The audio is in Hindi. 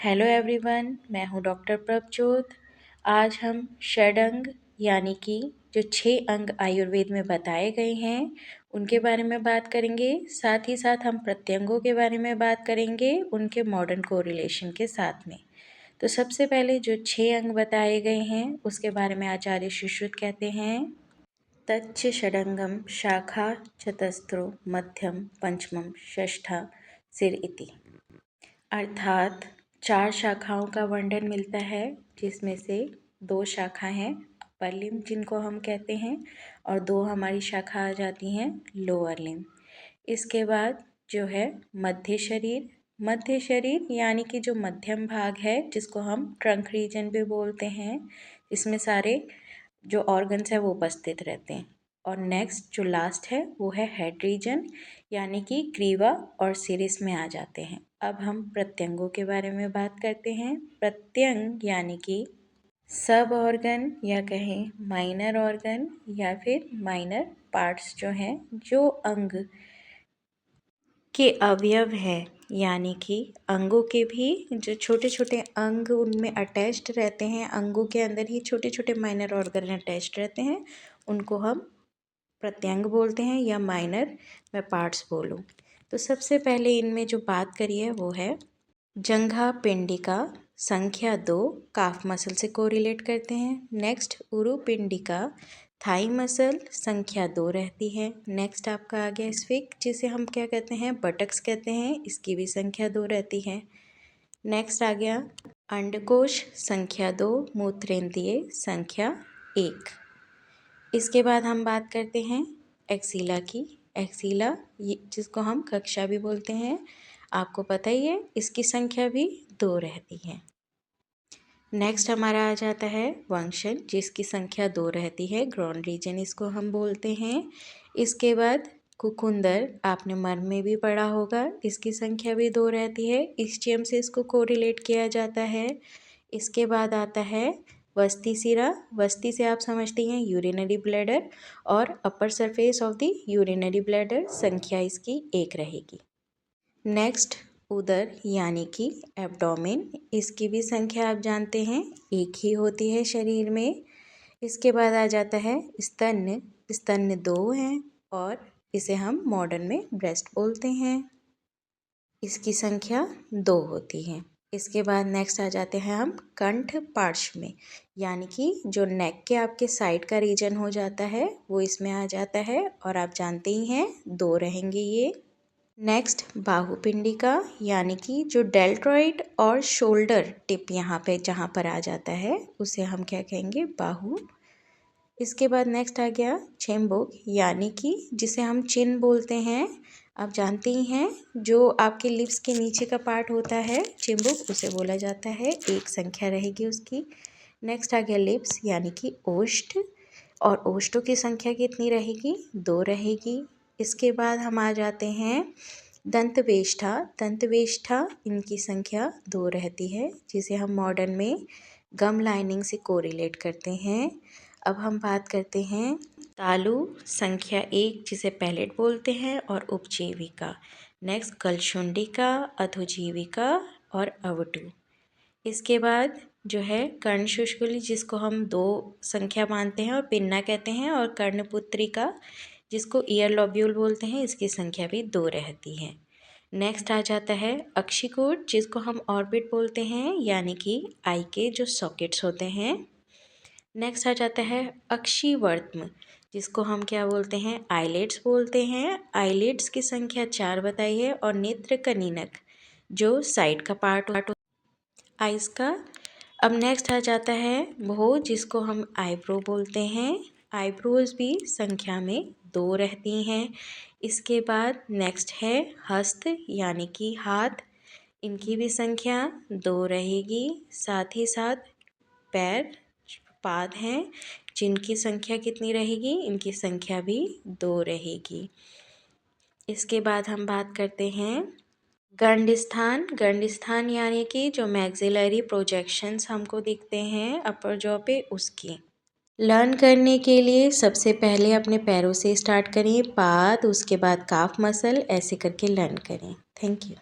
हेलो एवरीवन, मैं हूँ डॉक्टर प्रभजोत। आज हम षडंग यानी कि जो 6 अंग आयुर्वेद में बताए गए हैं उनके बारे में बात करेंगे। साथ ही साथ हम प्रत्यंगों के बारे में बात करेंगे उनके मॉडर्न कोरिलेशन के साथ में। तो सबसे पहले जो 6 अंग बताए गए हैं उसके बारे में आचार्य सुश्रुत कहते हैं, तच्च षडंगम शाखा चतस्रो मध्यम पंचमम षष्ठा सिर इति। अर्थात 4 शाखाओं का वर्णन मिलता है, जिसमें से 2 शाखा हैं अपर लिम्ब जिनको हम कहते हैं और 2 हमारी शाखा आ जाती हैं लोअर लिम्ब। इसके बाद जो है मध्य शरीर यानी कि जो मध्यम भाग है जिसको हम ट्रंक रीजन भी बोलते हैं, इसमें सारे जो ऑर्गन्स है वो उपस्थित रहते हैं। और नेक्स्ट जो लास्ट है वो है हेड रीजन यानी कि ग्रीवा और सिर इसमें आ जाते हैं। अब हम प्रत्यंगों के बारे में बात करते हैं। प्रत्यंग यानी कि सब ऑर्गन या कहें माइनर ऑर्गन या फिर माइनर पार्ट्स जो हैं, जो अंग के अवयव है यानी कि अंगों के भी जो छोटे छोटे अंग उनमें अटैच्ड रहते हैं, अंगों के अंदर ही छोटे छोटे माइनर ऑर्गन अटैच्ड रहते हैं, उनको हम प्रत्यंग बोलते हैं या माइनर मैं पार्ट्स बोलूँ। तो सबसे पहले इनमें जो बात करी है वो है जंघा पिंडिका संख्या 2 काफ मसल से कोरिलेट करते हैं। नेक्स्ट उरु पिंडिका थाई मसल संख्या 2 रहती है। नेक्स्ट आपका आ गया स्फिक जिसे हम क्या कहते हैं बटक्स कहते हैं, इसकी भी संख्या 2 रहती है। नेक्स्ट आ गया अंडकोश संख्या 2 मूत्रेंद्रिय संख्या 1। इसके बाद हम बात करते हैं एक्सीला की। एक्सीला जिसको हम कक्षा भी बोलते हैं, आपको पता ही है इसकी संख्या भी 2 रहती है। नेक्स्ट हमारा आ जाता है वंशन जिसकी संख्या 2 रहती है, ग्रॉन रीजन इसको हम बोलते हैं। इसके बाद कुकुंदर, आपने मर्म में भी पढ़ा होगा, इसकी संख्या भी 2 रहती है, इस्चियम से इसको कोरिलेट किया जाता है। इसके बाद आता है वस्ती सिरा, वस्ती से आप समझती हैं यूरिनरी ब्लैडर, और upper surface of the urinary bladder संख्या इसकी 1 रहेगी। नेक्स्ट उदर यानी कि एब्डोमेन, इसकी भी संख्या आप जानते हैं 1 ही होती है शरीर में। इसके बाद आ जाता है स्तन, स्तन 2 हैं और इसे हम मॉडर्न में ब्रेस्ट बोलते हैं, इसकी संख्या 2 होती है। इसके बाद नेक्स्ट आ जाते हैं हम कंठ पार्श्व में, यानी कि जो नेक के आपके साइड का रीजन हो जाता है वो इसमें आ जाता है और आप जानते ही हैं 2 रहेंगे ये। नेक्स्ट बाहुपिंडिका यानी कि जो डेल्टॉइड और शोल्डर टिप यहाँ पे जहाँ पर आ जाता है उसे हम क्या कहेंगे बाहु। इसके बाद नेक्स्ट आ गया छेम्बुक यानी कि जिसे हम चिन बोलते हैं, आप जानते ही हैं जो आपके लिप्स के नीचे का पार्ट होता है चिम्बुक, उसे बोला जाता है, 1 संख्या रहेगी उसकी। नेक्स्ट आ गया लिप्स यानी कि ओष्ठ, और ओष्ठों की संख्या कितनी रहेगी 2 रहेगी। इसके बाद हम आ जाते हैं दंतवेष्ठा, दंतवेष्ठा इनकी संख्या 2 रहती है, जिसे हम मॉडर्न में गम लाइनिंग से कोरिलेट करते हैं। अब हम बात करते हैं तालु संख्या 1 जिसे पैलेट बोलते हैं और उपजीविका। नेक्स्ट कलशुंडिका, अधोजीविका और अवटु। इसके बाद जो है कर्णशुष्कुली जिसको हम 2 संख्या मानते हैं और पिन्ना कहते हैं, और कर्णपुत्रिका जिसको ईयर लॉब्यूल बोलते हैं, इसकी संख्या भी 2 रहती है। नेक्स्ट आ जाता है अक्षिकूट जिसको हम ऑर्बिट बोलते हैं, यानी कि आई के जो सॉकेट्स होते हैं। नेक्स्ट आ जाता है अक्षिवर्त्म जिसको हम क्या बोलते हैं आईलेट्स बोलते हैं, आईलेट्स की संख्या 4 बताई है, और नेत्र कनीनक जो साइड का पार्ट आइज का। अब नेक्स्ट आ जाता है भो जिसको हम आईब्रो बोलते हैं, आईब्रोज भी संख्या में 2 रहती हैं। इसके बाद नेक्स्ट है हस्त यानी कि हाथ, इनकी भी संख्या 2 रहेगी। साथ ही साथ पैर पाद हैं जिनकी संख्या कितनी रहेगी, इनकी संख्या भी 2 रहेगी। इसके बाद हम बात करते हैं गंडस्थान, गंडस्थान यानी कि जो मैक्सिलरी प्रोजेक्शंस हमको दिखते हैं अपर जॉ पे उसकी। लर्न करने के लिए सबसे पहले अपने पैरों से स्टार्ट करें, पाद, उसके बाद काफ मसल, ऐसे करके लर्न करें। Thank you.